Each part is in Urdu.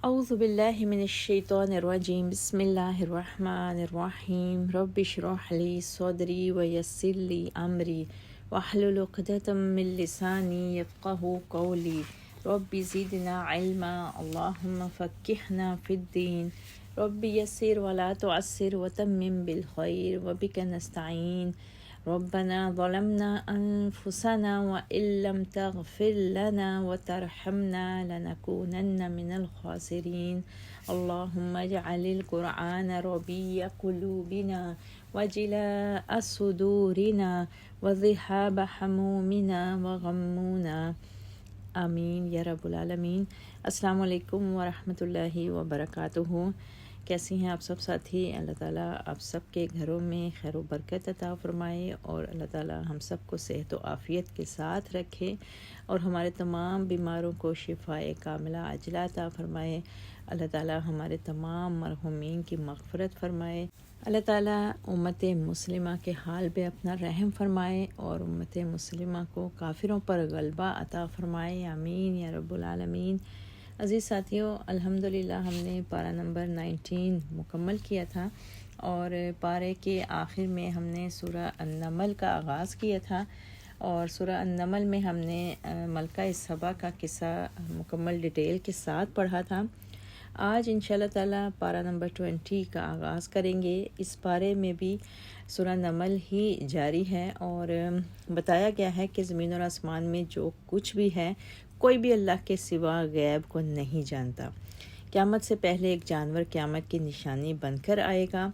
اعوذ باللہ من الشیطان الرجیم بسم اللہ الرحمن الرحیم رب اشرح لی صدری ویسر لی امری واحلل عقدۃ من لسانی یفقہوا قولی رب زدنا علما اللہم فقہنا فی الدین رب یسر ولا تعسر وتمم بالخیر وبک نستعین ربنا ظلمنا أنفسنا وإن لم تغفر لنا وترحمنا لنكونن من الخاسرين اللهم اجعل القرآن ربيع قلوبنا وجلاء صدورنا وذهاب همومنا وغمونا آمین یا رب العالمین۔ السلام علیکم ورحمۃ اللہ وبرکاتہ۔ کیسی ہیں آپ سب ساتھی؟ اللہ تعالیٰ آپ سب کے گھروں میں خیر و برکت عطا فرمائے اور اللہ تعالیٰ ہم سب کو صحت و عافیت کے ساتھ رکھے اور ہمارے تمام بیماروں کو شفائے کاملہ عاجلہ عطا فرمائے۔ اللہ تعالیٰ ہمارے تمام مرحومین کی مغفرت فرمائے۔ اللہ تعالیٰ امت مسلمہ کے حال پہ اپنا رحم فرمائے اور امت مسلمہ کو کافروں پر غلبہ عطا فرمائے، آمین یا رب العالمین۔ عزیز ساتھیوں، الحمدللہ ہم نے پارہ نمبر 19 مکمل کیا تھا اور پارے کے آخر میں ہم نے سورہ النمل کا آغاز کیا تھا اور سورہ النمل میں ہم نے ملکہ سبا کا قصہ مکمل ڈیٹیل کے ساتھ پڑھا تھا۔ آج انشاءاللہ تعالیٰ پارہ نمبر 20 کا آغاز کریں گے۔ اس پارے میں بھی سورہ نمل ہی جاری ہے اور بتایا گیا ہے کہ زمین اور آسمان میں جو کچھ بھی ہے کوئی بھی اللہ کے سوا غیب کو نہیں جانتا۔ قیامت سے پہلے ایک جانور قیامت کی نشانی بن کر آئے گا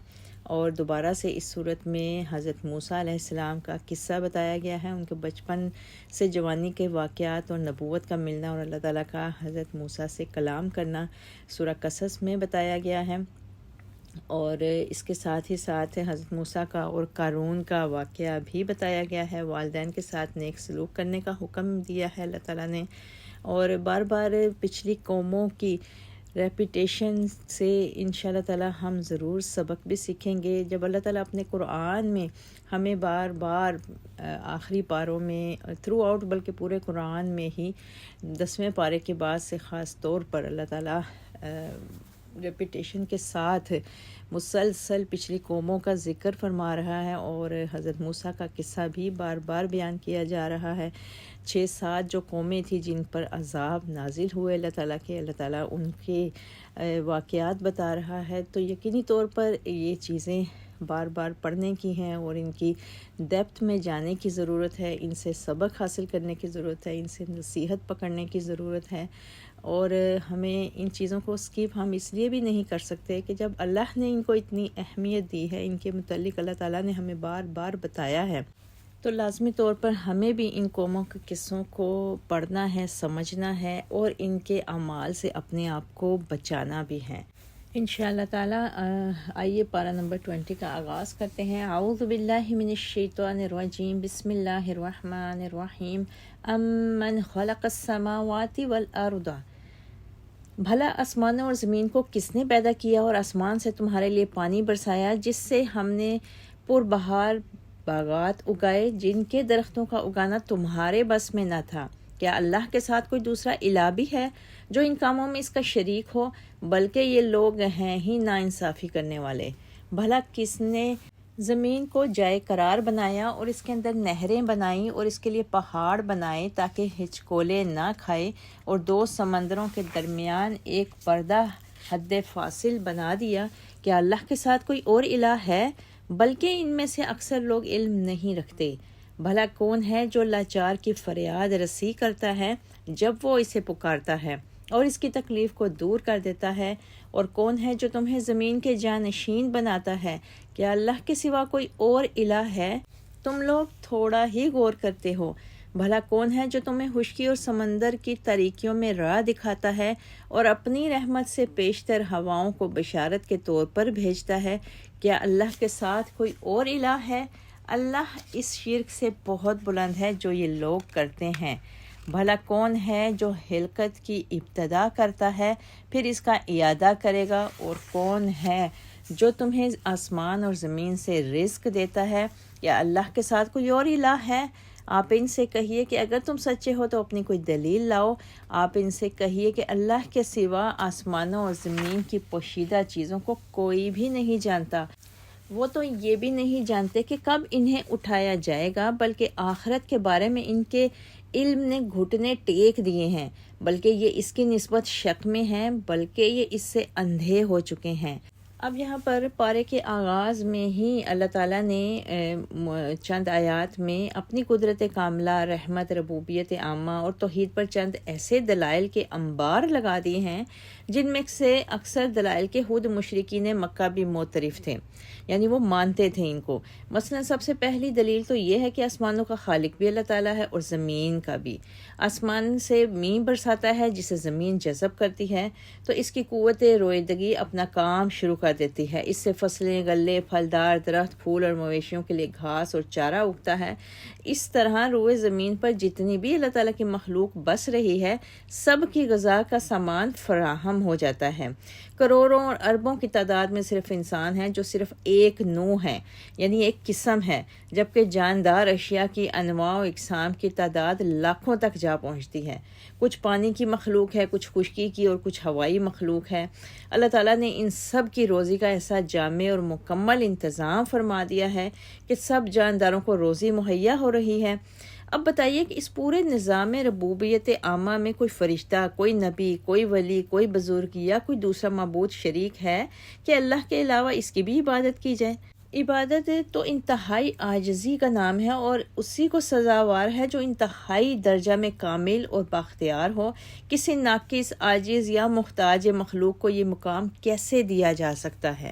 اور دوبارہ سے اس صورت میں حضرت موسیٰ علیہ السلام کا قصہ بتایا گیا ہے، ان کے بچپن سے جوانی کے واقعات اور نبوت کا ملنا اور اللہ تعالیٰ کا حضرت موسیٰ سے کلام کرنا سورہ قصص میں بتایا گیا ہے، اور اس کے ساتھ ہی ساتھ حضرت موسیٰ کا اور قارون کا واقعہ بھی بتایا گیا ہے۔ والدین کے ساتھ نیک سلوک کرنے کا حکم دیا ہے اللہ تعالیٰ نے، اور بار بار پچھلی قوموں کی ریپیٹیشن سے انشاءاللہ تعالیٰ ہم ضرور سبق بھی سیکھیں گے۔ جب اللہ تعالیٰ اپنے قرآن میں ہمیں بار بار آخری پاروں میں تھرو آؤٹ بلکہ پورے قرآن میں ہی 10ویں پارے کے بعد سے خاص طور پر اللہ تعالیٰ ریپیٹیشن کے ساتھ مسلسل پچھلی قوموں کا ذکر فرما رہا ہے اور حضرت موسیٰ کا قصہ بھی بار بار بیان کیا جا رہا ہے۔ 6-7 جو قومیں تھیں جن پر عذاب نازل ہوئے اللہ تعالیٰ ان کے واقعات بتا رہا ہے، تو یقینی طور پر یہ چیزیں بار بار پڑھنے کی ہیں اور ان کی ڈیپتھ میں جانے کی ضرورت ہے، ان سے سبق حاصل کرنے کی ضرورت ہے، ان سے نصیحت پکڑنے کی ضرورت ہے، اور ہمیں ان چیزوں کو اسکپ ہم اس لیے بھی نہیں کر سکتے کہ جب اللہ نے ان کو اتنی اہمیت دی ہے، ان کے متعلق اللہ تعالیٰ نے ہمیں بار بار بتایا ہے، تو لازمی طور پر ہمیں بھی ان قوموں کے قصوں کو پڑھنا ہے، سمجھنا ہے اور ان کے اعمال سے اپنے آپ کو بچانا بھی ہے انشاءاللہ تعالیٰ۔ آئیے پارہ نمبر 20 کا آغاز کرتے ہیں۔ اعوذ باللہ من الشیطان الرجیم بسم اللہ الرحمن الرحیم امن خلق السماوات والارض، بھلا آسمانوں اور زمین کو کس نے پیدا کیا اور آسمان سے تمہارے لیے پانی برسایا جس سے ہم نے پربہار باغات اگائے جن کے درختوں کا اگانا تمہارے بس میں نہ تھا۔ کیا اللہ کے ساتھ کوئی دوسرا الہ بھی ہے جو ان کاموں میں اس کا شریک ہو؟ بلکہ یہ لوگ ہیں ہی ناانصافی کرنے والے۔ بھلا کس نے زمین کو جائے قرار بنایا اور اس کے اندر نہریں بنائیں اور اس کے لیے پہاڑ بنائے تاکہ ہچکولے نہ کھائے، اور 2 سمندروں کے درمیان ایک پردہ حد فاصل بنا دیا؟ کیا اللہ کے ساتھ کوئی اور الہ ہے؟ بلکہ ان میں سے اکثر لوگ علم نہیں رکھتے۔ بھلا کون ہے جو لاچار کی فریاد رسی کرتا ہے جب وہ اسے پکارتا ہے اور اس کی تکلیف کو دور کر دیتا ہے؟ اور کون ہے جو تمہیں زمین کے جانشین بناتا ہے؟ کیا اللہ کے سوا کوئی اور الہ ہے؟ تم لوگ تھوڑا ہی غور کرتے ہو۔ بھلا کون ہے جو تمہیں خشکی اور سمندر کی تاریکیوں میں راہ دکھاتا ہے اور اپنی رحمت سے پیشتر ہواؤں کو بشارت کے طور پر بھیجتا ہے؟ کیا اللہ کے ساتھ کوئی اور الہ ہے؟ اللہ اس شرک سے بہت بلند ہے جو یہ لوگ کرتے ہیں۔ بھلا کون ہے جو خلقت کی ابتدا کرتا ہے پھر اس کا اعادہ کرے گا؟ اور کون ہے جو تمہیں آسمان اور زمین سے رزق دیتا ہے؟ یا اللہ کے ساتھ کوئی اور الہ ہے؟ آپ ان سے کہیے کہ اگر تم سچے ہو تو اپنی کوئی دلیل لاؤ۔ آپ ان سے کہیے کہ اللہ کے سوا آسمانوں اور زمین کی پوشیدہ چیزوں کو کوئی بھی نہیں جانتا۔ وہ تو یہ بھی نہیں جانتے کہ کب انہیں اٹھایا جائے گا، بلکہ آخرت کے بارے میں ان کے علم نے گھٹنے ٹیک دیے ہیں، بلکہ یہ اس کی نسبت شک میں ہیں، بلکہ یہ اس سے اندھے ہو چکے ہیں۔ اب یہاں پر پارے کے آغاز میں ہی اللہ تعالیٰ نے چند آیات میں اپنی قدرت کاملہ، رحمت، ربوبیت عامہ اور توحید پر چند ایسے دلائل کے انبار لگا دیے ہیں جن میں سے اکثر دلائل کے خود مشرکین مکہ بھی معترف تھے، یعنی وہ مانتے تھے ان کو۔ مثلا سب سے پہلی دلیل تو یہ ہے کہ آسمانوں کا خالق بھی اللہ تعالیٰ ہے اور زمین کا بھی۔ آسمان سے مینہ برساتا ہے جسے زمین جذب کرتی ہے تو اس کی قوت رویدگی اپنا کام شروع کر دیتی ہے۔ اس سے فصلیں، غلے، پھلدار درخت، پھول اور مویشیوں کے لیے گھاس اور چارہ اگتا ہے۔ اس طرح روئے زمین پر جتنی بھی اللہ تعالیٰ کی مخلوق بس رہی ہے، سب کی غذا کا سامان فراہم ہو جاتا ہے۔ کروڑوں اور اربوں کی تعداد میں صرف انسان ہیں جو صرف ایک نوع ہے، یعنی ایک قسم ہے، جبکہ جاندار اشیاء کی انواع و اقسام کی تعداد لاکھوں تک جا پہنچتی ہے۔ کچھ پانی کی مخلوق ہے، کچھ خشکی کی اور کچھ ہوائی مخلوق ہے۔ اللہ تعالیٰ نے ان سب کی روزی کا ایسا جامع اور مکمل انتظام فرما دیا ہے کہ سب جانداروں کو روزی مہیا ہو رہی ہے۔ اب بتائیے کہ اس پورے نظام ربوبیت عامہ میں کوئی فرشتہ، کوئی نبی، کوئی ولی، کوئی بزرگ یا کوئی دوسرا معبود شریک ہے کہ اللہ کے علاوہ اس کی بھی عبادت کی جائے؟ عبادت تو انتہائی عاجزی کا نام ہے اور اسی کو سزاوار ہے جو انتہائی درجہ میں کامل اور بااختیار ہو۔ کسی ناقص، عاجز یا محتاج مخلوق کو یہ مقام کیسے دیا جا سکتا ہے؟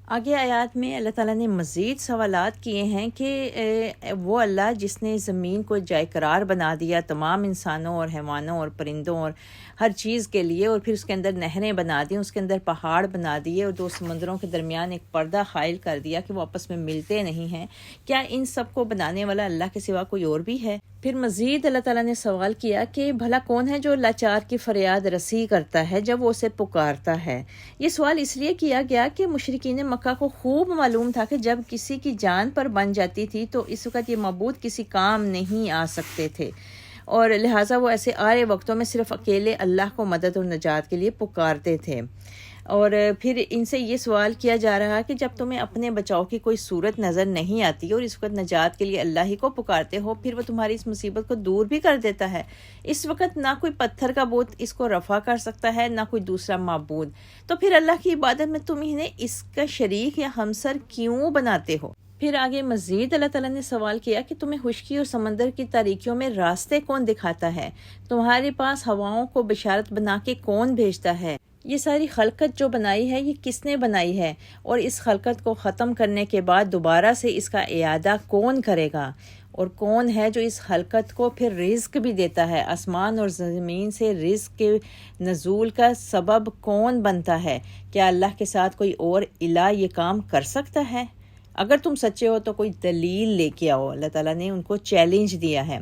آگے آیات میں اللہ تعالیٰ نے مزید سوالات کیے ہیں کہ وہ اللہ جس نے زمین کو جائے قرار بنا دیا تمام انسانوں اور حیوانوں اور پرندوں اور ہر چیز کے لیے، اور پھر اس کے اندر نہریں بنا دیں، اس کے اندر پہاڑ بنا دیے اور دو سمندروں کے درمیان ایک پردہ قائل کر دیا کہ وہ آپس میں ملتے نہیں ہیں، کیا ان سب کو بنانے والا اللہ کے سوا کوئی اور بھی ہے؟ پھر مزید اللہ تعالیٰ نے سوال کیا کہ بھلا کون ہے جو لاچار کی فریاد رسی کرتا ہے جب وہ اسے پکارتا ہے؟ یہ سوال اس لیے کیا گیا کہ مشرکین مکہ کو خوب معلوم تھا کہ جب کسی کی جان پر بن جاتی تھی تو اس وقت یہ معبود کسی کام نہیں آ سکتے تھے، اور لہٰذا وہ ایسے آرے وقتوں میں صرف اکیلے اللہ کو مدد اور نجات کے لیے پکارتے تھے۔ اور پھر ان سے یہ سوال کیا جا رہا کہ جب تمہیں اپنے بچاؤ کی کوئی صورت نظر نہیں آتی اور اس وقت نجات کے لیے اللہ ہی کو پکارتے ہو، پھر وہ تمہاری اس مصیبت کو دور بھی کر دیتا ہے۔ اس وقت نہ کوئی پتھر کا بت اس کو رفع کر سکتا ہے، نہ کوئی دوسرا معبود، تو پھر اللہ کی عبادت میں تم انہیں اس کا شریک یا ہمسر کیوں بناتے ہو؟ پھر آگے مزید اللہ تعالیٰ نے سوال کیا کہ تمہیں خشکی اور سمندر کی تاریکیوں میں راستے کون دکھاتا ہے؟ تمہارے پاس ہواؤں کو بشارت بنا کے کون بھیجتا ہے؟ یہ ساری خلقت جو بنائی ہے یہ کس نے بنائی ہے؟ اور اس خلقت کو ختم کرنے کے بعد دوبارہ سے اس کا اعادہ کون کرے گا؟ اور کون ہے جو اس خلقت کو پھر رزق بھی دیتا ہے؟ آسمان اور زمین سے رزق کے نزول کا سبب کون بنتا ہے؟ کیا اللہ کے ساتھ کوئی اور الہ یہ کام کر سکتا ہے؟ اگر تم سچے ہو تو کوئی دلیل لے کے آؤ۔ اللہ تعالیٰ نے ان کو چیلنج دیا ہے۔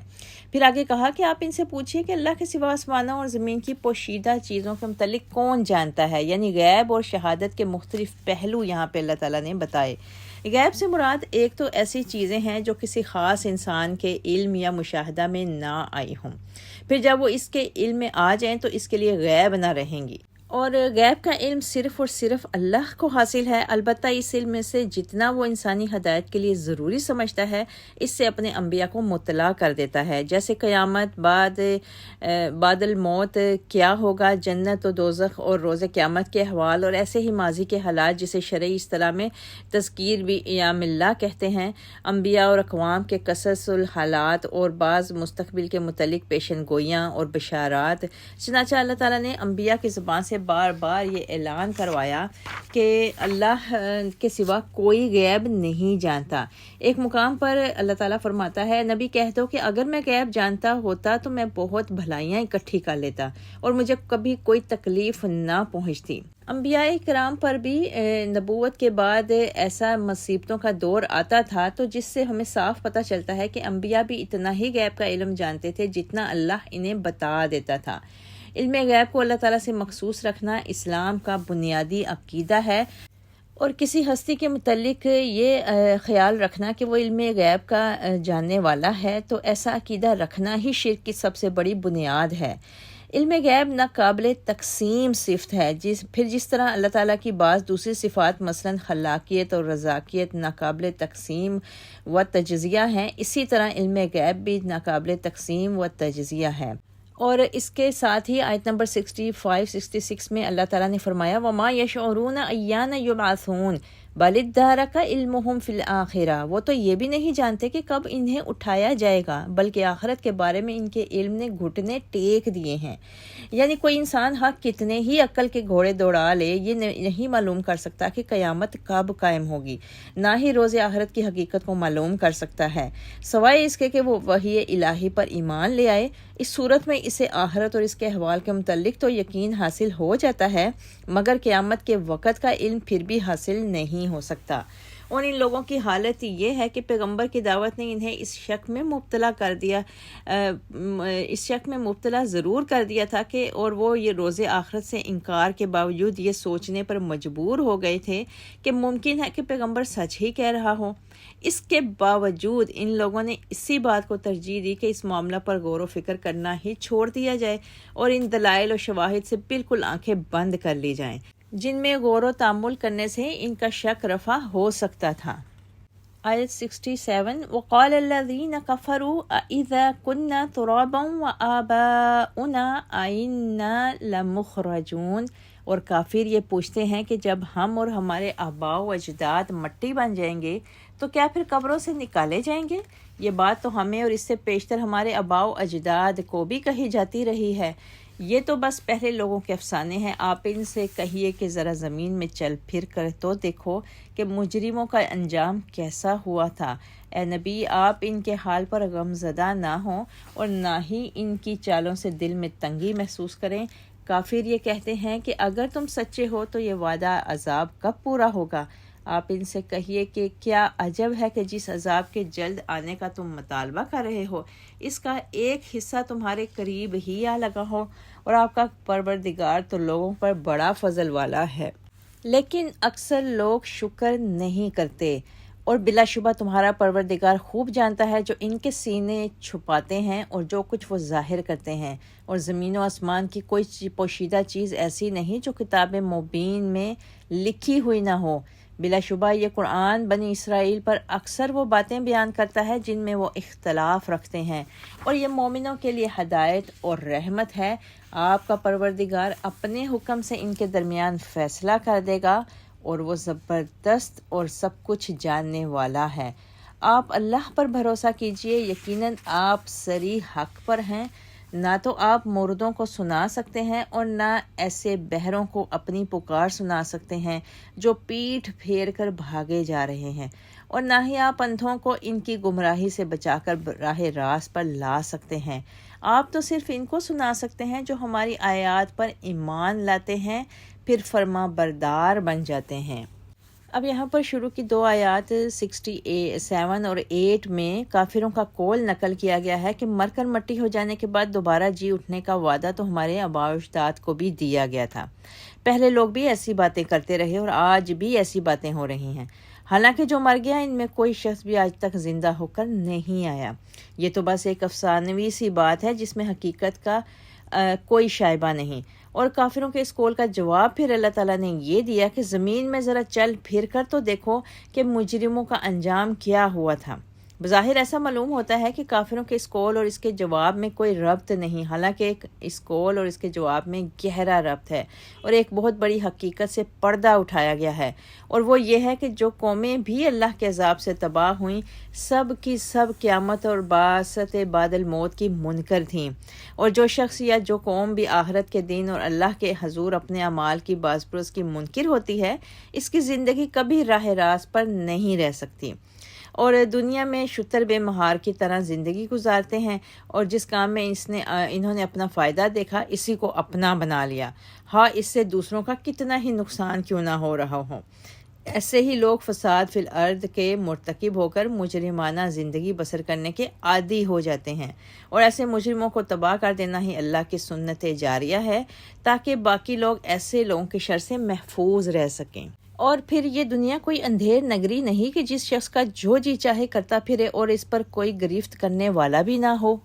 پھر آگے کہا کہ آپ ان سے پوچھیے کہ اللہ کے سوا آسمانوں اور زمین کی پوشیدہ چیزوں کے متعلق کون جانتا ہے، یعنی غیب اور شہادت کے مختلف پہلو یہاں پہ اللہ تعالیٰ نے بتائے۔ غیب سے مراد ایک تو ایسی چیزیں ہیں جو کسی خاص انسان کے علم یا مشاہدہ میں نہ آئی ہوں، پھر جب وہ اس کے علم میں آ جائیں تو اس کے لیے غیب نہ رہیں گی، اور غیب کا علم صرف اور صرف اللہ کو حاصل ہے۔ البتہ اس علم میں سے جتنا وہ انسانی ہدایت کے لیے ضروری سمجھتا ہے اس سے اپنے انبیاء کو مطلع کر دیتا ہے، جیسے قیامت بعد الموت کیا ہوگا، جنت و دوزخ اور روز قیامت کے احوال، اور ایسے ہی ماضی کے حالات جسے شرعی اصطلاح میں تذکیر بھی ایام اللہ کہتے ہیں، انبیاء اور اقوام کے قصص الحالات اور بعض مستقبل کے متعلق پیشن گوئیاں اور بشارات۔ چنانچہ اللہ تعالیٰ نے انبیاء کی زبان سے بار بار یہ اعلان کروایا کہ اللہ کے سوا کوئی غیب نہیں جانتا۔ ایک مقام پر اللہ تعالیٰ فرماتا ہے، نبی کہہ دو کہ اگر میں غیب جانتا ہوتا تو میں بہت بھلائیاں اکٹھی کر لیتا اور مجھے کبھی کوئی تکلیف نہ پہنچتی۔ انبیاء کرام پر بھی نبوت کے بعد ایسا مصیبتوں کا دور آتا تھا، تو جس سے ہمیں صاف پتہ چلتا ہے کہ انبیاء بھی اتنا ہی غیب کا علم جانتے تھے جتنا اللہ انہیں بتا دیتا تھا۔ علم غیب کو اللہ تعالیٰ سے مخصوص رکھنا اسلام کا بنیادی عقیدہ ہے، اور کسی ہستی کے متعلق یہ خیال رکھنا کہ وہ علم غیب کا جاننے والا ہے، تو ایسا عقیدہ رکھنا ہی شرک کی سب سے بڑی بنیاد ہے۔ علم غیب ناقابل تقسیم صفت ہے، پھر جس طرح اللہ تعالیٰ کی بعض دوسری صفات مثلاً خلاقیت اور رزاقیت ناقابل تقسیم و تجزیہ ہیں، اسی طرح علم غیب بھی ناقابل تقسیم و تجزیہ ہے۔ اور اس کے ساتھ ہی آیت نمبر 65-66 میں اللہ تعالیٰ نے فرمایا وَمَا يَشْعُرُونَ أَيَّانَ يُبْعَثُونَ بَلِ ادَّارَكَ عِلْمُهُمْ فِي الْآخِرَةِ، وہ تو یہ بھی نہیں جانتے کہ کب انہیں اٹھایا جائے گا، بلکہ آخرت کے بارے میں ان کے علم نے گھٹنے ٹیک دیے ہیں۔ یعنی کوئی انسان حق کتنے ہی عقل کے گھوڑے دوڑا لے، یہ نہیں معلوم کر سکتا کہ قیامت کب قائم ہوگی، نہ ہی روز آخرت کی حقیقت کو معلوم کر سکتا ہے، سوائے اس کے کہ وہ وحی الہی پر ایمان لے آئے۔ اس صورت میں اسے آخرت اور اس کے احوال کے متعلق تو یقین حاصل ہو جاتا ہے، مگر قیامت کے وقت کا علم پھر بھی حاصل نہیں ہو سکتا۔ اور ان لوگوں کی حالت یہ ہے کہ پیغمبر کی دعوت نے انہیں اس شک میں مبتلا ضرور کر دیا تھا کہ اور وہ یہ روز آخرت سے انکار کے باوجود یہ سوچنے پر مجبور ہو گئے تھے کہ ممکن ہے کہ پیغمبر سچ ہی کہہ رہا ہو۔ اس کے باوجود ان لوگوں نے اسی بات کو ترجیح دی کہ اس معاملہ پر غور و فکر کرنا ہی چھوڑ دیا جائے اور ان دلائل و شواہد سے بالکل آنکھیں بند کر لی جائیں جن میں غور و تأمل کرنے سے ان کا شک رفع ہو سکتا تھا۔ آیت 67 وَقَالَ الَّذِينَ كَفَرُوا أَإِذَا كُنَّا تُرَابًا وَآبَاؤُنَا أَإِنَّا لَمُخْرَجُونَ، اور کافر یہ پوچھتے ہیں کہ جب ہم اور ہمارے آباء و اجداد مٹی بن جائیں گے تو کیا پھر قبروں سے نکالے جائیں گے؟ یہ بات تو ہمیں اور اس سے پیشتر ہمارے آباء و اجداد کو بھی کہی جاتی رہی ہے، یہ تو بس پہلے لوگوں کے افسانے ہیں۔ آپ ان سے کہیے کہ ذرا زمین میں چل پھر کر تو دیکھو کہ مجرموں کا انجام کیسا ہوا تھا۔ اے نبی، آپ ان کے حال پر غم زدہ نہ ہوں اور نہ ہی ان کی چالوں سے دل میں تنگی محسوس کریں۔ کافر یہ کہتے ہیں کہ اگر تم سچے ہو تو یہ وعدہ عذاب کب پورا ہوگا؟ آپ ان سے کہیے کہ کیا عجب ہے کہ جس عذاب کے جلد آنے کا تم مطالبہ کر رہے ہو، اس کا ایک حصہ تمہارے قریب ہی آ لگا ہو، اور آپ کا پروردگار تو لوگوں پر بڑا فضل والا ہے، لیکن اکثر لوگ شکر نہیں کرتے۔ اور بلا شبہ تمہارا پروردگار خوب جانتا ہے جو ان کے سینے چھپاتے ہیں اور جو کچھ وہ ظاہر کرتے ہیں، اور زمین و آسمان کی کوئی پوشیدہ چیز ایسی نہیں جو کتاب مبین میں لکھی ہوئی نہ ہو۔ بلا شبہ یہ قرآن بنی اسرائیل پر اکثر وہ باتیں بیان کرتا ہے جن میں وہ اختلاف رکھتے ہیں، اور یہ مومنوں کے لیے ہدایت اور رحمت ہے۔ آپ کا پروردگار اپنے حکم سے ان کے درمیان فیصلہ کر دے گا، اور وہ زبردست اور سب کچھ جاننے والا ہے۔ آپ اللہ پر بھروسہ کیجئے، یقیناً آپ صریح حق پر ہیں۔ نہ تو آپ مردوں کو سنا سکتے ہیں اور نہ ایسے بہروں کو اپنی پکار سنا سکتے ہیں جو پیٹھ پھیر کر بھاگے جا رہے ہیں، اور نہ ہی آپ اندھوں کو ان کی گمراہی سے بچا کر راہ راست پر لا سکتے ہیں۔ آپ تو صرف ان کو سنا سکتے ہیں جو ہماری آیات پر ایمان لاتے ہیں، پھر فرما بردار بن جاتے ہیں۔ اب یہاں پر شروع کی دو آیات 67 اور 8 میں کافروں کا قول نقل کیا گیا ہے کہ مر کر مٹی ہو جانے کے بعد دوبارہ جی اٹھنے کا وعدہ تو ہمارے آباء و اجداد کو بھی دیا گیا تھا۔ پہلے لوگ بھی ایسی باتیں کرتے رہے اور آج بھی ایسی باتیں ہو رہی ہیں، حالانکہ جو مر گیا ان میں کوئی شخص بھی آج تک زندہ ہو کر نہیں آیا۔ یہ تو بس ایک افسانوی سی بات ہے جس میں حقیقت کا کوئی شائبہ نہیں۔ اور کافروں کے اس قول کا جواب پھر اللہ تعالیٰ نے یہ دیا کہ زمین میں ذرا چل پھر کر تو دیکھو کہ مجرموں کا انجام کیا ہوا تھا۔ بظاہر ایسا معلوم ہوتا ہے کہ کافروں کے اس قول اور اس کے جواب میں کوئی ربط نہیں، حالانکہ اس قول اور اس کے جواب میں گہرا ربط ہے، اور ایک بہت بڑی حقیقت سے پردہ اٹھایا گیا ہے، اور وہ یہ ہے کہ جو قومیں بھی اللہ کے عذاب سے تباہ ہوئیں سب کی سب قیامت اور بعثت بعد الموت کی منکر تھیں، اور جو شخص یا جو قوم بھی آخرت کے دن اور اللہ کے حضور اپنے اعمال کی باز پرس کی منکر ہوتی ہے، اس کی زندگی کبھی راہ راست پر نہیں رہ سکتی، اور دنیا میں شتر بے مہار کی طرح زندگی گزارتے ہیں، اور جس کام میں انہوں نے اپنا فائدہ دیکھا اسی کو اپنا بنا لیا، ہاں اس سے دوسروں کا کتنا ہی نقصان کیوں نہ ہو رہا ہو۔ ایسے ہی لوگ فساد فی الارض کے مرتکب ہو کر مجرمانہ زندگی بسر کرنے کے عادی ہو جاتے ہیں، اور ایسے مجرموں کو تباہ کر دینا ہی اللہ کی سنت جاریہ ہے تاکہ باقی لوگ ایسے لوگوں کے شر سے محفوظ رہ سکیں۔ اور پھر یہ دنیا کوئی اندھیر نگری نہیں کہ جس شخص کا جو جی چاہے کرتا پھرے اور اس پر کوئی گرفت کرنے والا بھی نہ ہو۔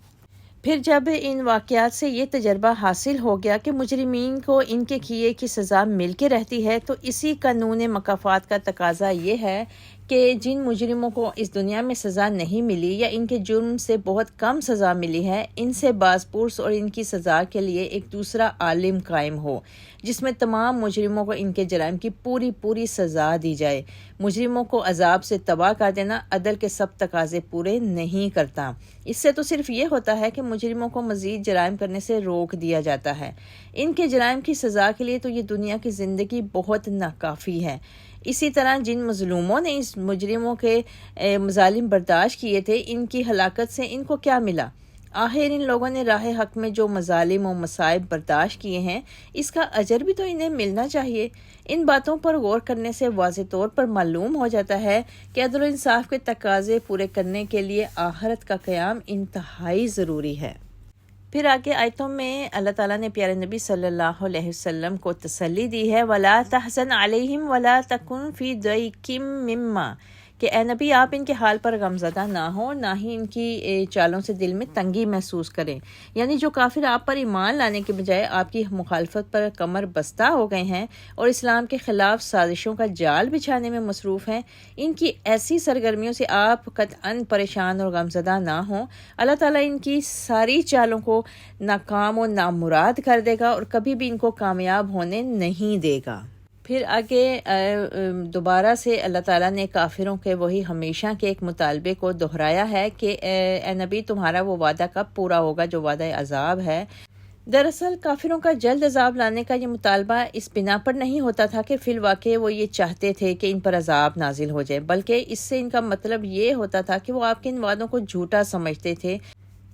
پھر جب ان واقعات سے یہ تجربہ حاصل ہو گیا کہ مجرمین کو ان کے کیے کی سزا مل کے رہتی ہے، تو اسی قانون مکافات کا تقاضا یہ ہے کہ جن مجرموں کو اس دنیا میں سزا نہیں ملی یا ان کے جرم سے بہت کم سزا ملی ہے، ان سے باز پرس اور ان کی سزا کے لیے ایک دوسرا عالم قائم ہو جس میں تمام مجرموں کو ان کے جرائم کی پوری سزا دی جائے۔ مجرموں کو عذاب سے تباہ کر دینا عدل کے سب تقاضے پورے نہیں کرتا۔ اس سے تو صرف یہ ہوتا ہے کہ مجرموں کو مزید جرائم کرنے سے روک دیا جاتا ہے۔ ان کے جرائم کی سزا کے لیے تو یہ دنیا کی زندگی بہت ناکافی ہے۔ اسی طرح جن مظلوموں نے اس مجرموں کے مظالم برداشت کیے تھے، ان کی ہلاکت سے ان کو کیا ملا؟ آخر ان لوگوں نے راہ حق میں جو مظالم و مصائب برداشت کیے ہیں، اس کا اجر بھی تو انہیں ملنا چاہیے۔ ان باتوں پر غور کرنے سے واضح طور پر معلوم ہو جاتا ہے کہ عدل و انصاف کے تقاضے پورے کرنے کے لیے آخرت کا قیام انتہائی ضروری ہے۔ پھر آگے آیتوں میں اللہ تعالیٰ نے پیارے نبی صلی اللہ علیہ وسلم کو تسلی دی ہے، وَلَا تَحْزَنْ عَلَيْهِمْ وَلَا تَكُنْ فِي ضَيْقٍ مِّمَّا، کہ اے نبی آپ ان کے حال پر غمزدہ نہ ہوں، نہ ہی ان کی چالوں سے دل میں تنگی محسوس کریں۔ یعنی جو کافر آپ پر ایمان لانے کے بجائے آپ کی مخالفت پر کمر بستہ ہو گئے ہیں اور اسلام کے خلاف سازشوں کا جال بچھانے میں مصروف ہیں، ان کی ایسی سرگرمیوں سے آپ قطعاً پریشان اور غمزدہ نہ ہوں۔ اللہ تعالیٰ ان کی ساری چالوں کو ناکام و نامراد کر دے گا اور کبھی بھی ان کو کامیاب ہونے نہیں دے گا۔ پھر آگے دوبارہ سے اللہ تعالیٰ نے کافروں کے وہی ہمیشہ کے ایک مطالبے کو دہرایا ہے کہ اے نبی تمہارا وہ وعدہ کب پورا ہوگا جو وعدہ عذاب ہے۔ دراصل کافروں کا جلد عذاب لانے کا یہ مطالبہ اس بنا پر نہیں ہوتا تھا کہ فی الواقع وہ یہ چاہتے تھے کہ ان پر عذاب نازل ہو جائے، بلکہ اس سے ان کا مطلب یہ ہوتا تھا کہ وہ آپ کے ان وعدوں کو جھوٹا سمجھتے تھے۔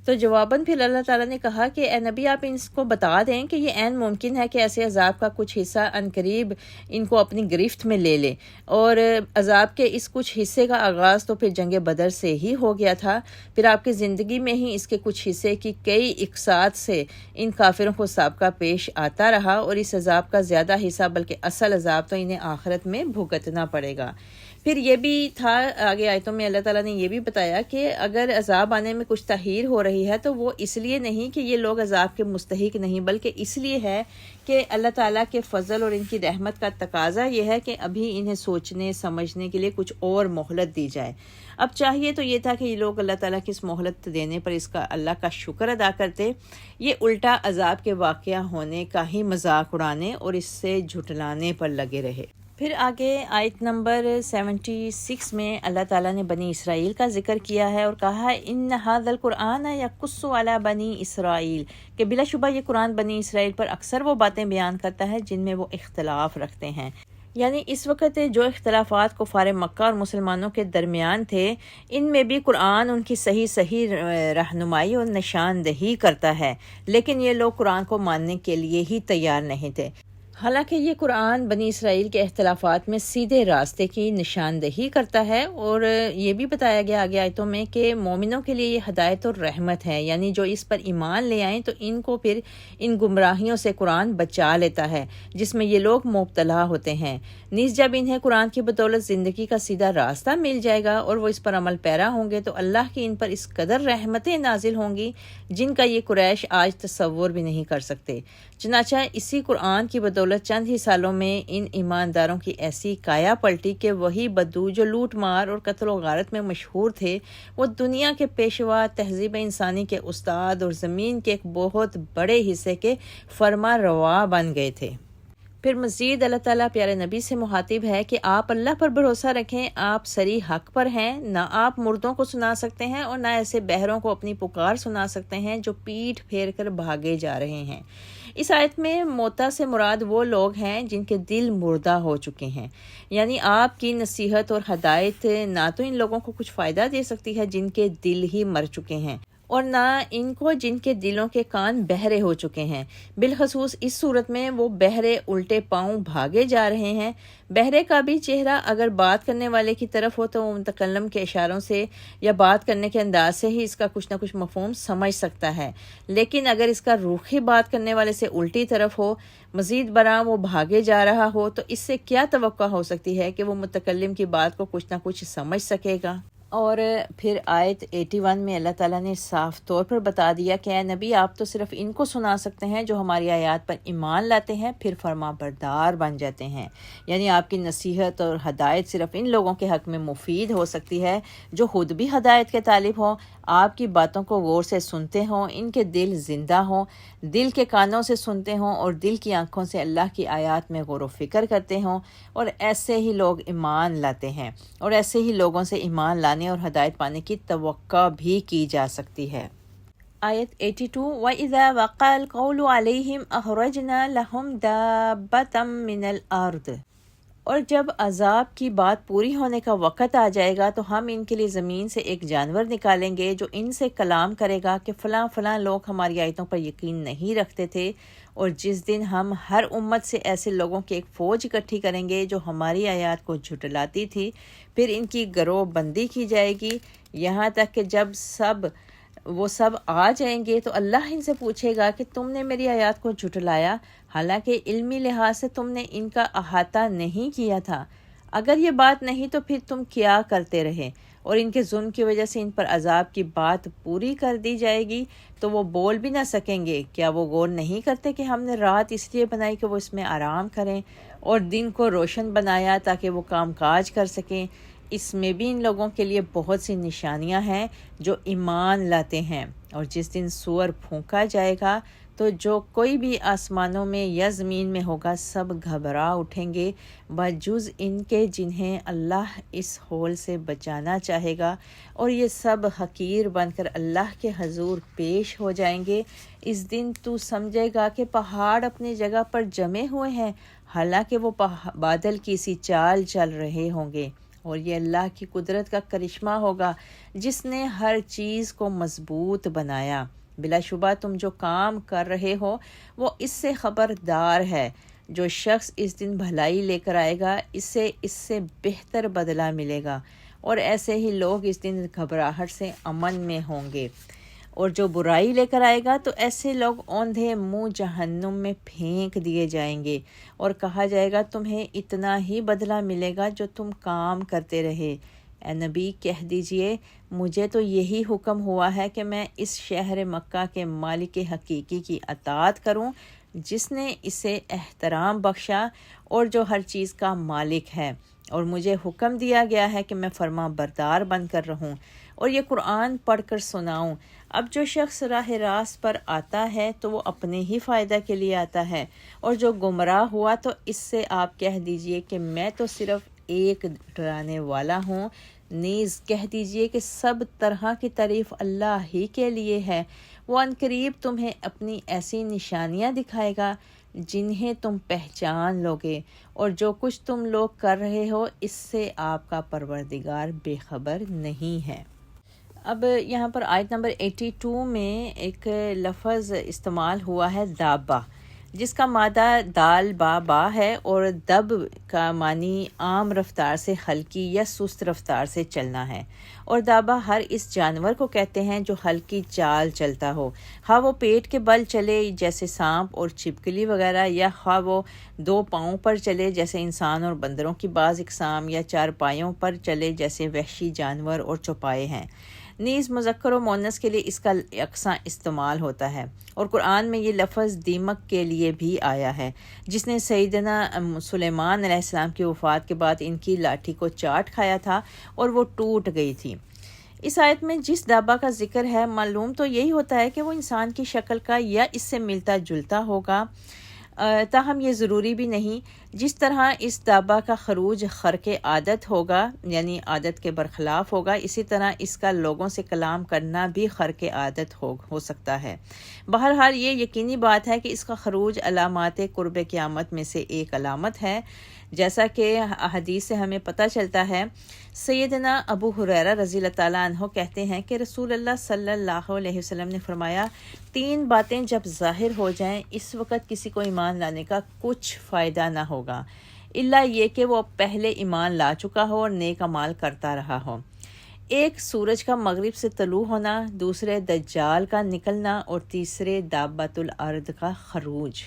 تو جواباً پھر اللہ تعالیٰ نے کہا کہ اے نبی آپ ان کو بتا دیں کہ یہ عین ممکن ہے کہ ایسے عذاب کا کچھ حصہ عنقریب ان کو اپنی گرفت میں لے لے، اور عذاب کے اس کچھ حصے کا آغاز تو پھر جنگ بدر سے ہی ہو گیا تھا۔ پھر آپ کی زندگی میں ہی اس کے کچھ حصے کی کئی اقساط سے ان کافروں کو سابقہ پیش آتا رہا، اور اس عذاب کا زیادہ حصہ بلکہ اصل عذاب تو انہیں آخرت میں بھگتنا پڑے گا۔ پھر یہ بھی تھا آگے آیتوں میں اللہ تعالیٰ نے یہ بھی بتایا کہ اگر عذاب آنے میں کچھ تاخیر ہو رہی ہے تو وہ اس لیے نہیں کہ یہ لوگ عذاب کے مستحق نہیں، بلکہ اس لیے ہے کہ اللہ تعالیٰ کے فضل اور ان کی رحمت کا تقاضا یہ ہے کہ ابھی انہیں سوچنے سمجھنے کے لیے کچھ اور مہلت دی جائے۔ اب چاہیے تو یہ تھا کہ یہ لوگ اللہ تعالیٰ کی اس مہلت دینے پر اس کا اللہ کا شکر ادا کرتے، یہ الٹا عذاب کے واقعہ ہونے کا ہی مذاق اڑانے اور اس سے جھٹلانے پر لگے رہے۔ پھر آگے آیت نمبر 76 میں اللہ تعالیٰ نے بنی اسرائیل کا ذکر کیا ہے اور کہا ہے ان ھذا القرآن یقص علی بنی اسرائیل، کہ بلا شبہ یہ قرآن بنی اسرائیل پر اکثر وہ باتیں بیان کرتا ہے جن میں وہ اختلاف رکھتے ہیں۔ یعنی اس وقت جو اختلافات کفار مکہ اور مسلمانوں کے درمیان تھے، ان میں بھی قرآن ان کی صحیح رہنمائی اور نشاندہی کرتا ہے، لیکن یہ لوگ قرآن کو ماننے کے لیے ہی تیار نہیں تھے۔ حالانکہ یہ قرآن بنی اسرائیل کے اختلافات میں سیدھے راستے کی نشاندہی کرتا ہے، اور یہ بھی بتایا گیا آگے آیتوں میں کہ مومنوں کے لیے یہ ہدایت اور رحمت ہے، یعنی جو اس پر ایمان لے آئیں تو ان کو پھر ان گمراہیوں سے قرآن بچا لیتا ہے جس میں یہ لوگ مبتلا ہوتے ہیں۔ نیز جب انہیں قرآن کی بدولت زندگی کا سیدھا راستہ مل جائے گا اور وہ اس پر عمل پیرا ہوں گے تو اللہ کی ان پر اس قدر رحمتیں نازل ہوں گی جن کا یہ قریش آج تصور بھی نہیں کر سکتے۔ چنانچہ اسی قرآن کی بدولت چند ہی سالوں میں ان ایمانداروں کی ایسی کایا پلٹی کہ وہی بدو جو لوٹ مار اور قتل و غارت میں مشہور تھے، وہ دنیا کے پیشوا، تہذیب انسانی کے استاد اور زمین کے ایک بہت بڑے حصے کے فرما روا بن گئے تھے۔ پھر مزید اللہ تعالیٰ پیارے نبی سے مخاطب ہے کہ آپ اللہ پر بھروسہ رکھیں، آپ صریح حق پر ہیں، نہ آپ مردوں کو سنا سکتے ہیں اور نہ ایسے بہروں کو اپنی پکار سنا سکتے ہیں جو پیٹھ پھیر کر بھاگے جا رہے ہیں۔ اس آیت میں موتا سے مراد وہ لوگ ہیں جن کے دل مردہ ہو چکے ہیں، یعنی آپ کی نصیحت اور ہدایت نہ تو ان لوگوں کو کچھ فائدہ دے سکتی ہے جن کے دل ہی مر چکے ہیں، اور نہ ان کو جن کے دلوں کے کان بہرے ہو چکے ہیں، بالخصوص اس صورت میں وہ بہرے الٹے پاؤں بھاگے جا رہے ہیں۔ بہرے کا بھی چہرہ اگر بات کرنے والے کی طرف ہو تو وہ متکلم کے اشاروں سے یا بات کرنے کے انداز سے ہی اس کا کچھ نہ کچھ مفہوم سمجھ سکتا ہے، لیکن اگر اس کا رخ ہی بات کرنے والے سے الٹی طرف ہو، مزید برآں وہ بھاگے جا رہا ہو، تو اس سے کیا توقع ہو سکتی ہے کہ وہ متکلم کی بات کو کچھ نہ کچھ سمجھ سکے گا۔ اور پھر آیت 81 میں اللہ تعالیٰ نے صاف طور پر بتا دیا کہ اے نبی، آپ تو صرف ان کو سنا سکتے ہیں جو ہماری آیات پر ایمان لاتے ہیں، پھر فرما بردار بن جاتے ہیں۔ یعنی آپ کی نصیحت اور ہدایت صرف ان لوگوں کے حق میں مفید ہو سکتی ہے جو خود بھی ہدایت کے طالب ہوں، آپ کی باتوں کو غور سے سنتے ہوں، ان کے دل زندہ ہوں، دل کے کانوں سے سنتے ہوں اور دل کی آنکھوں سے اللہ کی آیات میں غور و فکر کرتے ہوں، اور ایسے ہی لوگ ایمان لاتے ہیں، اور ایسے ہی لوگوں سے ایمان لانے اور ہدایت پانے کی توقع بھی کی جا سکتی ہے۔ آیت 82 وَإِذَا وَقَعَ الْقَوْلُ عَلَيْهِمْ أَخْرَجْنَا لَهُمْ دَابَّةً مِّنَ الْأَرْضِ، اور جب عذاب کی بات پوری ہونے کا وقت آ جائے گا تو ہم ان کے لیے زمین سے ایک جانور نکالیں گے جو ان سے کلام کرے گا کہ فلاں فلاں لوگ ہماری آیتوں پر یقین نہیں رکھتے تھے، اور جس دن ہم ہر امت سے ایسے لوگوں کی ایک فوج اکٹھی کریں گے جو ہماری آیات کو جھٹلاتی تھی، پھر ان کی گروہ بندی کی جائے گی، یہاں تک کہ جب وہ سب آ جائیں گے تو اللہ ان سے پوچھے گا کہ تم نے میری آیات کو جھٹلایا، حالانکہ علمی لحاظ سے تم نے ان کا احاطہ نہیں کیا تھا۔ اگر یہ بات نہیں تو پھر تم کیا کرتے رہے؟ اور ان کے ظلم کی وجہ سے ان پر عذاب کی بات پوری کر دی جائے گی تو وہ بول بھی نہ سکیں گے۔ کیا وہ غور نہیں کرتے کہ ہم نے رات اس لیے بنائی کہ وہ اس میں آرام کریں، اور دن کو روشن بنایا تاکہ وہ کام کاج کر سکیں؟ اس میں بھی ان لوگوں کے لیے بہت سی نشانیاں ہیں جو ایمان لاتے ہیں۔ اور جس دن سور پھونکا جائے گا تو جو کوئی بھی آسمانوں میں یا زمین میں ہوگا سب گھبرا اٹھیں گے، بجز ان کے جنہیں اللہ اس ہول سے بچانا چاہے گا، اور یہ سب حقیر بن کر اللہ کے حضور پیش ہو جائیں گے۔ اس دن تو سمجھے گا کہ پہاڑ اپنی جگہ پر جمے ہوئے ہیں، حالانکہ وہ بادل کی سی چال چل رہے ہوں گے، اور یہ اللہ کی قدرت کا کرشمہ ہوگا جس نے ہر چیز کو مضبوط بنایا۔ بلا شبہ تم جو کام کر رہے ہو وہ اس سے خبردار ہے۔ جو شخص اس دن بھلائی لے کر آئے گا اس سے بہتر بدلہ ملے گا، اور ایسے ہی لوگ اس دن گھبراہٹ سے امن میں ہوں گے۔ اور جو برائی لے کر آئے گا تو ایسے لوگ اوندھے منہ جہنم میں پھینک دیے جائیں گے، اور کہا جائے گا تمہیں اتنا ہی بدلہ ملے گا جو تم کام کرتے رہے۔ اے نبی کہہ دیجئے مجھے تو یہی حکم ہوا ہے کہ میں اس شہر مکہ کے مالک حقیقی کی اطاعت کروں جس نے اسے احترام بخشا اور جو ہر چیز کا مالک ہے، اور مجھے حکم دیا گیا ہے کہ میں فرما بردار بن کر رہوں اور یہ قرآن پڑھ کر سناؤں۔ اب جو شخص راہ راست پر آتا ہے تو وہ اپنے ہی فائدہ کے لیے آتا ہے، اور جو گمراہ ہوا تو اس سے آپ کہہ دیجئے کہ میں تو صرف ایک ڈرانے والا ہوں۔ نیز کہہ دیجئے کہ سب طرح کی تعریف اللہ ہی کے لیے ہے۔ وہ عنقریب تمہیں اپنی ایسی نشانیاں دکھائے گا جنہیں تم پہچان لوگے، اور جو کچھ تم لوگ کر رہے ہو اس سے آپ کا پروردگار بے خبر نہیں ہے۔ اب یہاں پر آیت نمبر 82 میں ایک لفظ استعمال ہوا ہے دابہ، جس کا مادہ دال با با ہے، اور دب کا معنی عام رفتار سے ہلکی یا سست رفتار سے چلنا ہے، اور دابہ ہر اس جانور کو کہتے ہیں جو ہلکی چال چلتا ہو، خواہ وہ پیٹ کے بل چلے جیسے سانپ اور چھپکلی وغیرہ، یا خواہ وہ دو پاؤں پر چلے جیسے انسان اور بندروں کی بعض اقسام، یا چار پایوں پر چلے جیسے وحشی جانور اور چوپائے ہیں۔ نیز مذکر و مؤنث کے لیے اس کا یکساں استعمال ہوتا ہے، اور قرآن میں یہ لفظ دیمک کے لیے بھی آیا ہے جس نے سیدنا سلیمان علیہ السلام کی وفات کے بعد ان کی لاٹھی کو چاٹ کھایا تھا اور وہ ٹوٹ گئی تھی۔ اس آیت میں جس دابہ کا ذکر ہے معلوم تو یہی ہوتا ہے کہ وہ انسان کی شکل کا یا اس سے ملتا جلتا ہوگا۔ تاہم یہ ضروری بھی نہیں۔ جس طرح اس دابہ کا خروج خرق عادت ہوگا، یعنی عادت کے برخلاف ہوگا، اسی طرح اس کا لوگوں سے کلام کرنا بھی خرق عادت ہو سکتا ہے۔ بہرحال یہ یقینی بات ہے کہ اس کا خروج علامات قرب قیامت میں سے ایک علامت ہے، جیسا کہ حدیث سے ہمیں پتہ چلتا ہے۔ سیدنا ابو ہریرہ رضی اللہ تعالیٰ عنہ کہتے ہیں کہ رسول اللہ صلی اللہ علیہ وسلم نے فرمایا، 3 باتیں جب ظاہر ہو جائیں اس وقت کسی کو ایمان لانے کا کچھ فائدہ نہ ہوگا، الا یہ کہ وہ پہلے ایمان لا چکا ہو اور نیک اعمال کرتا رہا ہو۔ ایک، سورج کا مغرب سے طلوع ہونا، دوسرے دجال کا نکلنا، اور تیسرے دابۃ الارض کا خروج۔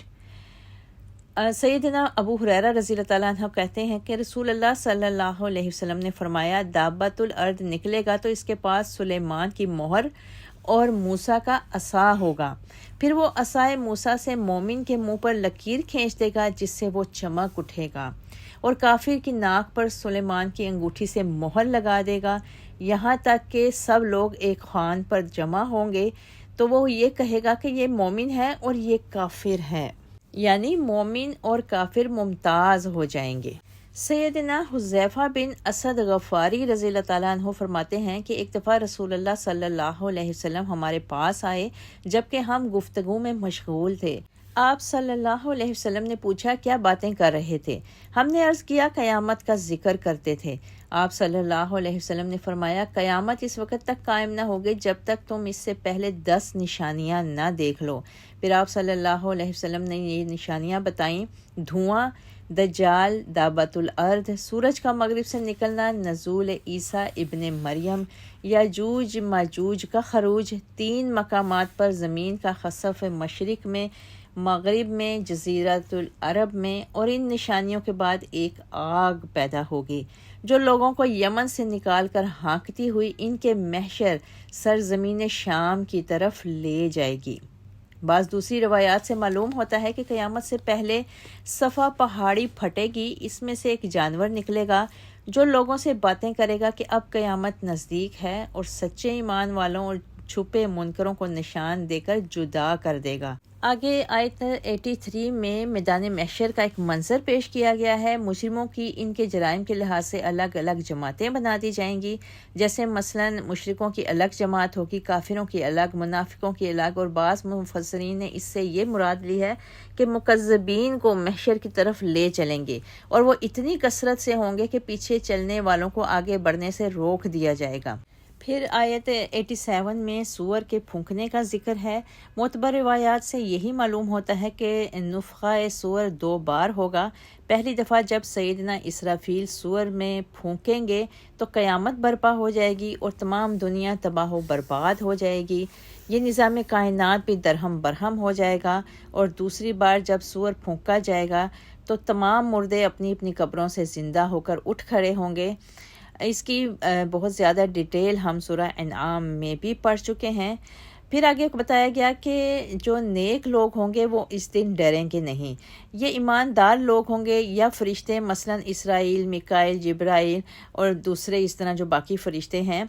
سیدنا ابو ہریرہ رضی اللہ تعالیٰ عنہ کہتے ہیں کہ رسول اللہ صلی اللہ علیہ وسلم نے فرمایا، دابۃ الارض نکلے گا تو اس کے پاس سلیمان کی مہر اور موسیٰ کا عصا ہوگا، پھر وہ عصائے موسیٰ سے مومن کے منہ پر لکیر کھینچ دے گا جس سے وہ چمک اٹھے گا، اور کافر کی ناک پر سلیمان کی انگوٹھی سے مہر لگا دے گا، یہاں تک کہ سب لوگ ایک خوان پر جمع ہوں گے تو وہ یہ کہے گا کہ یہ مومن ہے اور یہ کافر ہے، یعنی مومن اور کافر ممتاز ہو جائیں گے۔ سیدنا حذیفہ بن اسد غفاری رضی اللہ تعالیٰ عنہ فرماتے ہیں کہ ایک دفعہ رسول اللہ صلی اللہ علیہ وسلم ہمارے پاس آئے جبکہ ہم گفتگو میں مشغول تھے۔ آپ صلی اللہ علیہ وسلم نے پوچھا، کیا باتیں کر رہے تھے؟ ہم نے عرض کیا، قیامت کا ذکر کرتے تھے۔ آپ صلی اللہ علیہ وسلم نے فرمایا، قیامت اس وقت تک قائم نہ ہوگی جب تک تم اس سے پہلے 10 نشانیاں نہ دیکھ لو۔ پھر آپ صلی اللہ علیہ وسلم نے یہ نشانیاں بتائیں: دھواں، دجال، دابۃ الارض، سورج کا مغرب سے نکلنا، نزول عیسیٰ ابن مریم، یاجوج ماجوج کا خروج، 3 مقامات پر زمین کا خسف، مشرق میں، مغرب میں، جزیرۃ العرب میں، اور ان نشانیوں کے بعد ایک آگ پیدا ہوگی جو لوگوں کو یمن سے نکال کر ہانکتی ہوئی ان کے محشر سرزمین شام کی طرف لے جائے گی۔ بعض دوسری روایات سے معلوم ہوتا ہے کہ قیامت سے پہلے صفا پہاڑی پھٹے گی، اس میں سے ایک جانور نکلے گا جو لوگوں سے باتیں کرے گا کہ اب قیامت نزدیک ہے، اور سچے ایمان والوں اور چھپے منکروں کو نشان دے کر جدا کر دے گا۔ آگے آیت 83 میں میدان محشر کا ایک منظر پیش کیا گیا ہے۔ مجرموں کی ان کے جرائم کے لحاظ سے الگ الگ جماعتیں بنا دی جائیں گی، جیسے مثلا مشرکوں کی الگ جماعت ہوگی، کافروں کی الگ، منافقوں کی الگ، اور بعض مفسرین نے اس سے یہ مراد لی ہے کہ مکذبین کو محشر کی طرف لے چلیں گے، اور وہ اتنی کثرت سے ہوں گے کہ پیچھے چلنے والوں کو آگے بڑھنے سے روک دیا جائے گا۔ پھر آیت 87 میں سور کے پھونکنے کا ذکر ہے۔ معتبر روایات سے یہی معلوم ہوتا ہے کہ نفخہ سور 2 بار ہوگا۔ پہلی دفعہ جب سیدنا اسرافیل سور میں پھونکیں گے تو قیامت برپا ہو جائے گی اور تمام دنیا تباہ و برباد ہو جائے گی، یہ نظام کائنات بھی درہم برہم ہو جائے گا، اور دوسری بار جب سور پھونکا جائے گا تو تمام مردے اپنی اپنی قبروں سے زندہ ہو کر اٹھ کھڑے ہوں گے۔ اس کی بہت زیادہ ڈیٹیل ہم سورہ انعام میں بھی پڑھ چکے ہیں۔ پھر آگے بتایا گیا کہ جو نیک لوگ ہوں گے وہ اس دن ڈریں گے نہیں، یہ ایماندار لوگ ہوں گے یا فرشتے، مثلا اسرائیل، میکائیل، جبرائیل اور دوسرے اس طرح جو باقی فرشتے ہیں،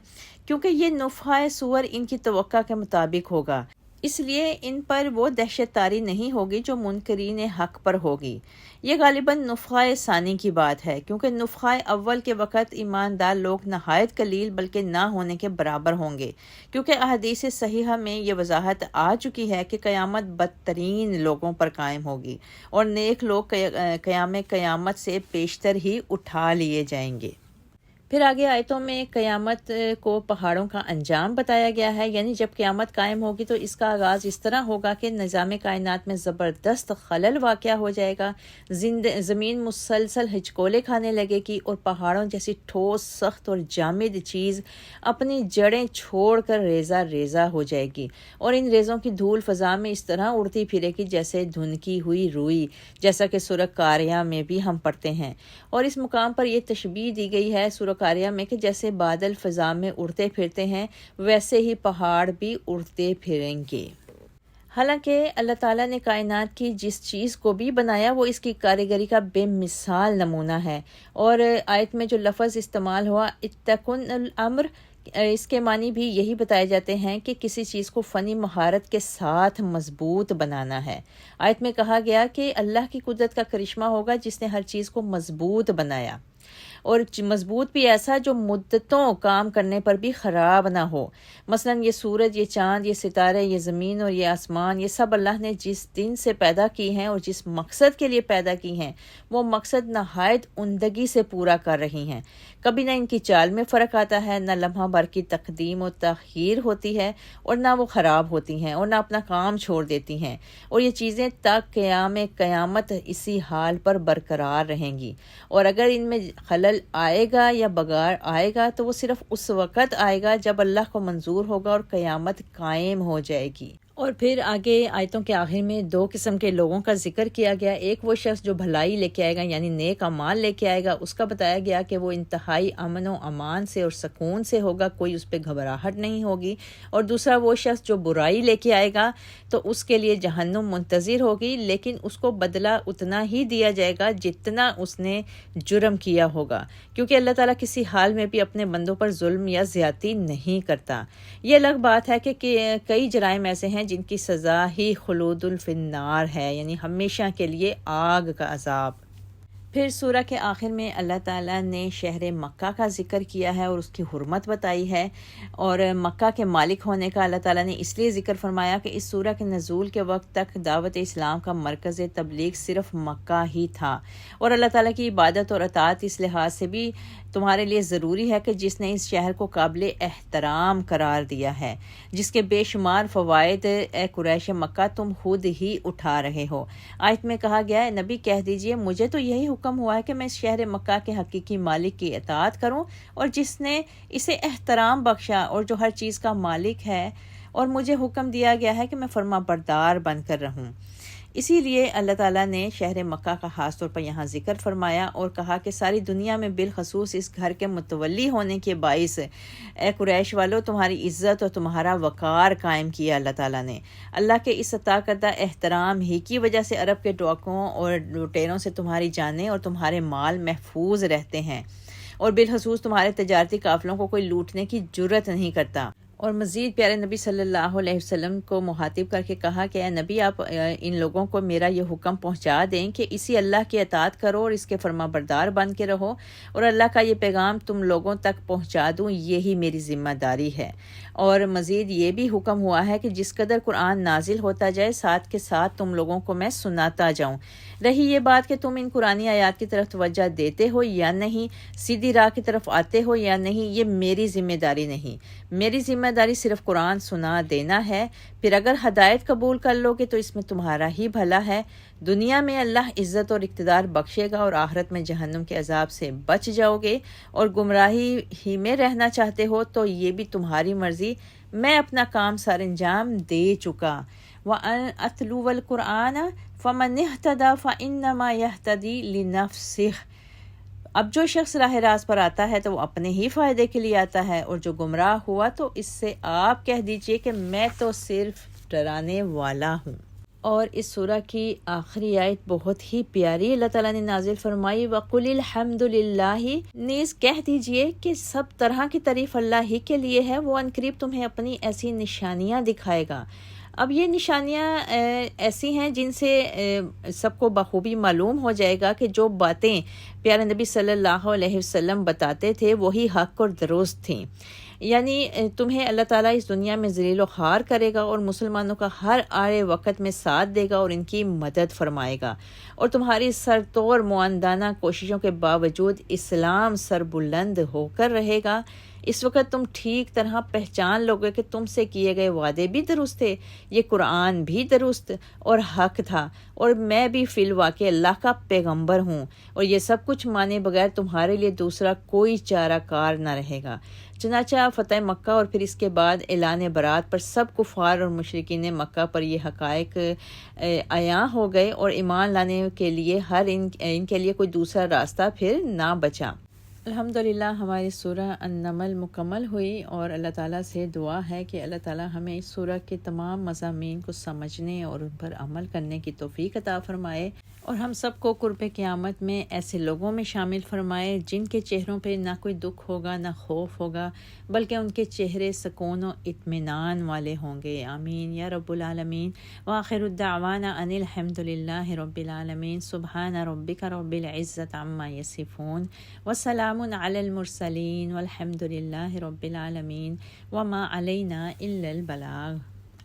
کیونکہ یہ نفخہ صور ان کی توقع کے مطابق ہوگا، اس لیے ان پر وہ دہشت طاری نہیں ہوگی جو منکرین حق پر ہوگی۔ یہ غالباً نفخہ ثانی کی بات ہے، کیونکہ نفخہ اول کے وقت ایماندار لوگ نہایت قلیل بلکہ نہ ہونے کے برابر ہوں گے، کیونکہ احادیث صحیحہ میں یہ وضاحت آ چکی ہے کہ قیامت بدترین لوگوں پر قائم ہوگی اور نیک لوگ قیامت سے پیشتر ہی اٹھا لیے جائیں گے۔ پھر آگے آیتوں میں قیامت کو پہاڑوں کا انجام بتایا گیا ہے، یعنی جب قیامت قائم ہوگی تو اس کا آغاز اس طرح ہوگا کہ نظام کائنات میں زبردست خلل واقع ہو جائے گا، زمین مسلسل ہچکولے کھانے لگے گی اور پہاڑوں جیسی ٹھوس، سخت اور جامد چیز اپنی جڑیں چھوڑ کر ریزہ ریزہ ہو جائے گی، اور ان ریزوں کی دھول فضا میں اس طرح اڑتی پھرے گی جیسے دھنکی ہوئی روئی، جیسا کہ سورہ قاریہ میں بھی ہم پڑھتے ہیں۔ اور اس مقام پر یہ تشبیہ دی گئی ہے سورہ قاریہ میں کہ جیسے بادل فضا میں اڑتے پھرتے ہیں ویسے ہی پہاڑ بھی اڑتے پھریں گے۔ حالانکہ اللہ تعالیٰ نے کائنات کی جس چیز کو بھی بنایا وہ اس کی کاریگری کا بے مثال نمونہ ہے، اور آیت میں جو لفظ استعمال ہوا اتقن الامر، اس کے معنی بھی یہی بتائے جاتے ہیں کہ کسی چیز کو فنی مہارت کے ساتھ مضبوط بنانا ہے۔ آیت میں کہا گیا کہ اللہ کی قدرت کا کرشمہ ہوگا جس نے ہر چیز کو مضبوط بنایا، اور مضبوط بھی ایسا جو مدتوں کام کرنے پر بھی خراب نہ ہو۔ مثلا یہ سورج، یہ چاند، یہ ستارے، یہ زمین اور یہ آسمان، یہ سب اللہ نے جس دن سے پیدا کی ہیں اور جس مقصد کے لیے پیدا کی ہیں، وہ مقصد نہایت عمدگی سے پورا کر رہی ہیں۔ کبھی نہ ان کی چال میں فرق آتا ہے، نہ لمحہ بھر کی تقدیم و تاخیر ہوتی ہے، اور نہ وہ خراب ہوتی ہیں اور نہ اپنا کام چھوڑ دیتی ہیں، اور یہ چیزیں تا قیام قیامت اسی حال پر برقرار رہیں گی۔ اور اگر ان میں خلل آئے گا یا بگاڑ آئے گا تو وہ صرف اس وقت آئے گا جب اللہ کو منظور ہوگا اور قیامت قائم ہو جائے گی۔ اور پھر آگے آیتوں کے آخر میں 2 قسم کے لوگوں کا ذکر کیا گیا۔ ایک وہ شخص جو بھلائی لے کے آئے گا، یعنی نیک اعمال لے کے آئے گا، اس کا بتایا گیا کہ وہ انتہائی امن و امان سے اور سکون سے ہوگا، کوئی اس پہ گھبراہٹ نہیں ہوگی۔ اور دوسرا وہ شخص جو برائی لے کے آئے گا تو اس کے لیے جہنم منتظر ہوگی، لیکن اس کو بدلہ اتنا ہی دیا جائے گا جتنا اس نے جرم کیا ہوگا، کیونکہ اللہ تعالیٰ کسی حال میں بھی اپنے بندوں پر ظلم یا زیادتی نہیں کرتا۔ یہ الگ بات ہے کہ کئی جرائم ایسے ہیں جن کی سزا ہی خلود فی النار ہے، یعنی ہمیشہ کے لیے آگ کا عذاب۔ پھر سورہ کے آخر میں اللہ تعالیٰ نے شہر مکہ کا ذکر کیا ہے اور اس کی حرمت بتائی ہے، اور مکہ کے مالک ہونے کا اللہ تعالیٰ نے اس لیے ذکر فرمایا کہ اس سورہ کے نزول کے وقت تک دعوت اسلام کا مرکز تبلیغ صرف مکہ ہی تھا، اور اللہ تعالیٰ کی عبادت اور اطاعت اس لحاظ سے بھی تمہارے لیے ضروری ہے کہ جس نے اس شہر کو قابل احترام قرار دیا ہے، جس کے بے شمار فوائد اے قریش مکہ تم خود ہی اٹھا رہے ہو۔ آیت میں کہا گیا ہے، نبی کہہ دیجئے مجھے تو یہی حکم ہوا ہے کہ میں اس شہر مکہ کے حقیقی مالک کی اطاعت کروں، اور جس نے اسے احترام بخشا اور جو ہر چیز کا مالک ہے، اور مجھے حکم دیا گیا ہے کہ میں فرما بردار بن کر رہوں۔ اسی لیے اللہ تعالیٰ نے شہر مکہ کا خاص طور پر یہاں ذکر فرمایا اور کہا کہ ساری دنیا میں بالخصوص اس گھر کے متولی ہونے کے باعث اے قریش والو تمہاری عزت اور تمہارا وقار قائم کیا اللہ تعالیٰ نے۔ اللہ کے اس عطا کردہ احترام ہی کی وجہ سے عرب کے ڈاکوؤں اور لٹیروں سے تمہاری جانیں اور تمہارے مال محفوظ رہتے ہیں، اور بالخصوص تمہارے تجارتی قافلوں کو کوئی لوٹنے کی جرت نہیں کرتا۔ اور مزید پیارے نبی صلی اللہ علیہ وسلم کو مخاطب کر کے کہا کہ اے نبی آپ ان لوگوں کو میرا یہ حکم پہنچا دیں کہ اسی اللہ کی اطاعت کرو اور اس کے فرما بردار بن کے رہو، اور اللہ کا یہ پیغام تم لوگوں تک پہنچا دوں، یہی میری ذمہ داری ہے۔ اور مزید یہ بھی حکم ہوا ہے کہ جس قدر قرآن نازل ہوتا جائے ساتھ کے ساتھ تم لوگوں کو میں سناتا جاؤں۔ رہی یہ بات کہ تم ان قرآنی آیات کی طرف توجہ دیتے ہو یا نہیں، سیدھی راہ کی طرف آتے ہو یا نہیں، یہ میری ذمہ داری نہیں۔ میری ذمہ داری صرف قرآن سنا دینا ہے، پھر اگر ہدایت قبول کر لو گے تو اس میں تمہارا ہی بھلا ہے، دنیا میں اللہ عزت اور اقتدار بخشے گا، اور آخرت میں جہنم کے عذاب سے بچ جاؤ گے، اور گمراہی ہی میں رہنا چاہتے ہو تو یہ بھی تمہاری مرضی، میں اپنا کام سر انجام دے چکا۔ وَأَنْ أَتْلُوَ الْقُرْآنَ فَمَنِ اهْتَدَى فَإِنَّمَا يَهْتَدِي لِنَفْسِهِ۔ اب جو شخص راہ راست پر آتا ہے تو وہ اپنے ہی فائدے کے لیے آتا ہے، اور جو گمراہ ہوا تو اس سے آپ کہہ دیجئے کہ میں تو صرف ڈرانے والا ہوں۔ اور اس سورہ کی آخری آیت بہت ہی پیاری اللہ تعالیٰ نے نازل فرمائی، وَقُلِ الْحَمْدُ لِلَّهِ، نیز کہہ دیجئے کہ سب طرح کی تعریف اللہ ہی کے لیے ہے، وہ عنقریب تمہیں اپنی ایسی نشانیاں دکھائے گا۔ اب یہ نشانیاں ایسی ہیں جن سے سب کو بخوبی معلوم ہو جائے گا کہ جو باتیں پیارے نبی صلی اللہ علیہ وسلم بتاتے تھے وہی حق اور درست تھیں، یعنی تمہیں اللہ تعالیٰ اس دنیا میں ذلیل و خوار کرے گا اور مسلمانوں کا ہر آڑے وقت میں ساتھ دے گا اور ان کی مدد فرمائے گا، اور تمہاری سرتور معاندانہ کوششوں کے باوجود اسلام سربلند ہو کر رہے گا۔ اس وقت تم ٹھیک طرح پہچان لوگے کہ تم سے کیے گئے وعدے بھی درست تھے، یہ قرآن بھی درست اور حق تھا، اور میں بھی فی الواقع اللہ کا پیغمبر ہوں، اور یہ سب کچھ مانے بغیر تمہارے لیے دوسرا کوئی چارہ کار نہ رہے گا۔ چنانچہ فتح مکہ اور پھر اس کے بعد اعلان برات پر سب کفار اور مشرکین مکہ پر یہ حقائق عیاں ہو گئے، اور ایمان لانے کے لیے ان کے لیے کوئی دوسرا راستہ پھر نہ بچا۔ الحمدللہ ہماری سورہ النمل مکمل ہوئی، اور اللہ تعالیٰ سے دعا ہے کہ اللہ تعالیٰ ہمیں اس سورہ کے تمام مضامین کو سمجھنے اور ان پر عمل کرنے کی توفیق عطا فرمائے، اور ہم سب کو قرب قیامت میں ایسے لوگوں میں شامل فرمائے جن کے چہروں پہ نہ کوئی دکھ ہوگا نہ خوف ہوگا، بلکہ ان کے چہرے سکون و اطمینان والے ہوں گے۔ آمین یا رب العالمین۔ وآخر الدعوانا ان الحمد للہ رب العالمین۔ سبحان ربک رب العزت عما یصفون وسلام علی المرسلین والحمد للہ رب العالمین وما علینا الا البلاغ۔